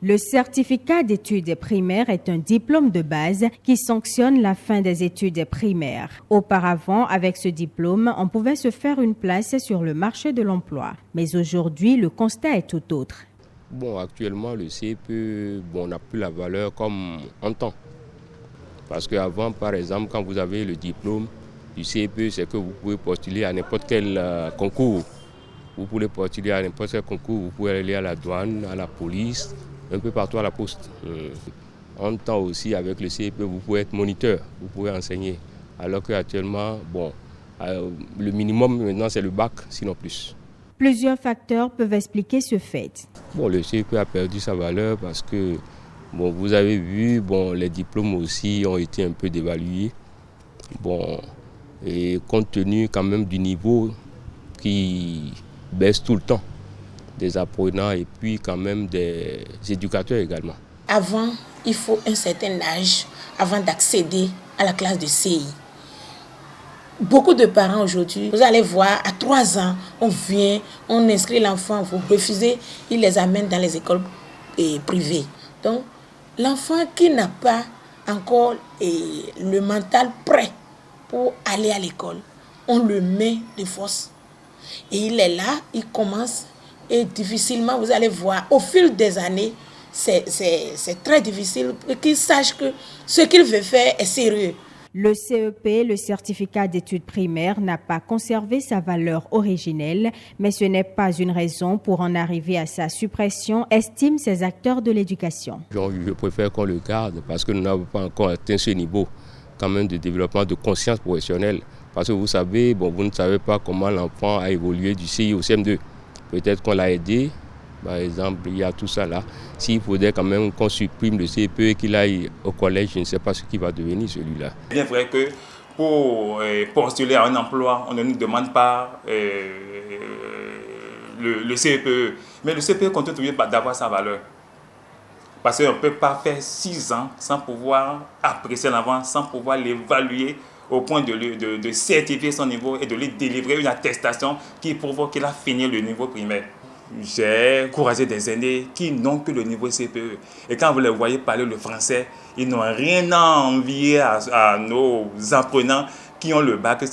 Le certificat d'études primaires est un diplôme de base qui sanctionne la fin des études primaires. Auparavant, avec ce diplôme, on pouvait se faire une place sur le marché de l'emploi. Mais aujourd'hui, le constat est tout autre. Bon, actuellement, le CEPE n'a plus la valeur comme en temps. Parce qu'avant, par exemple, quand vous avez le diplôme du CEPE, c'est que vous pouvez postuler à n'importe quel concours. Vous pouvez postuler à n'importe quel concours, vous pouvez aller à la douane, à la police, un peu partout à la poste. En temps aussi, avec le CEPE, vous pouvez être moniteur, vous pouvez enseigner. Alors qu'actuellement, le minimum maintenant, c'est le bac, sinon plus. Plusieurs facteurs peuvent expliquer ce fait. Le CEPE a perdu sa valeur parce que, vous avez vu, les diplômes aussi ont été un peu dévalués. Et compte tenu quand même du niveau qui baisse tout le temps, des apprenants et puis quand même des éducateurs également. Avant, il faut un certain âge avant d'accéder à la classe de CI. Beaucoup de parents aujourd'hui, vous allez voir, à 3 ans, on vient, on inscrit l'enfant, vous refusez, ils les amènent dans les écoles privées. Donc, l'enfant qui n'a pas encore le mental prêt pour aller à l'école, on le met de force. Et il est là, il commence, et difficilement, vous allez voir, au fil des années, c'est très difficile qu'il sache que ce qu'il veut faire est sérieux. Le CEP, le certificat d'études primaires, n'a pas conservé sa valeur originelle, mais ce n'est pas une raison pour en arriver à sa suppression, estiment ces acteurs de l'éducation. Je préfère qu'on le garde parce que nous n'avons pas encore atteint ce niveau quand même de développement de conscience professionnelle. Parce que vous savez, vous ne savez pas comment l'enfant a évolué du CI au CM2. Peut-être qu'on l'a aidé, par exemple, il y a tout ça là. S'il faudrait quand même qu'on supprime le CEPE et qu'il aille au collège, je ne sais pas ce qui va devenir celui-là. C'est bien vrai que pour postuler à un emploi, on ne nous demande pas le CEPE. Mais le CEPE continue toujours d'avoir sa valeur. Parce qu'on ne peut pas faire 6 ans sans pouvoir apprécier l'enfant, sans pouvoir l'évaluer au point de certifier son niveau et de lui délivrer une attestation qui prouve qu'il a fini le niveau primaire. J'ai encouragé des aînés qui n'ont que le niveau CPE. Et quand vous les voyez parler le français, ils n'ont rien à envier à nos apprenants qui ont le bac,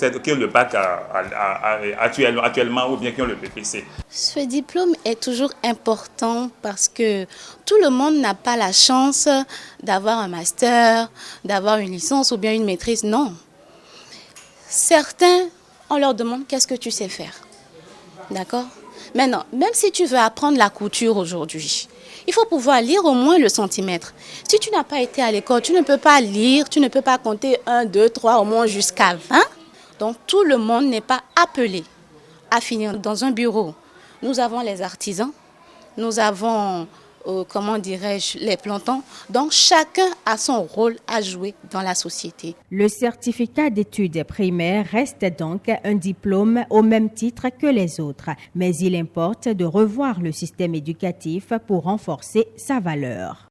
actuellement ou bien qui ont le BPC. Ce diplôme est toujours important parce que tout le monde n'a pas la chance d'avoir un master, d'avoir une licence ou bien une maîtrise. Non. Certains, on leur demande qu'est-ce que tu sais faire. D'accord ? Maintenant, même si tu veux apprendre la couture aujourd'hui, il faut pouvoir lire au moins le centimètre. Si tu n'as pas été à l'école, tu ne peux pas lire, tu ne peux pas compter 1, 2, 3, au moins jusqu'à 20. Donc tout le monde n'est pas appelé à finir dans un bureau. Nous avons les artisans, nous avons, les plantons. Donc chacun a son rôle à jouer dans la société. Le certificat d'études primaires reste donc un diplôme au même titre que les autres. Mais il importe de revoir le système éducatif pour renforcer sa valeur.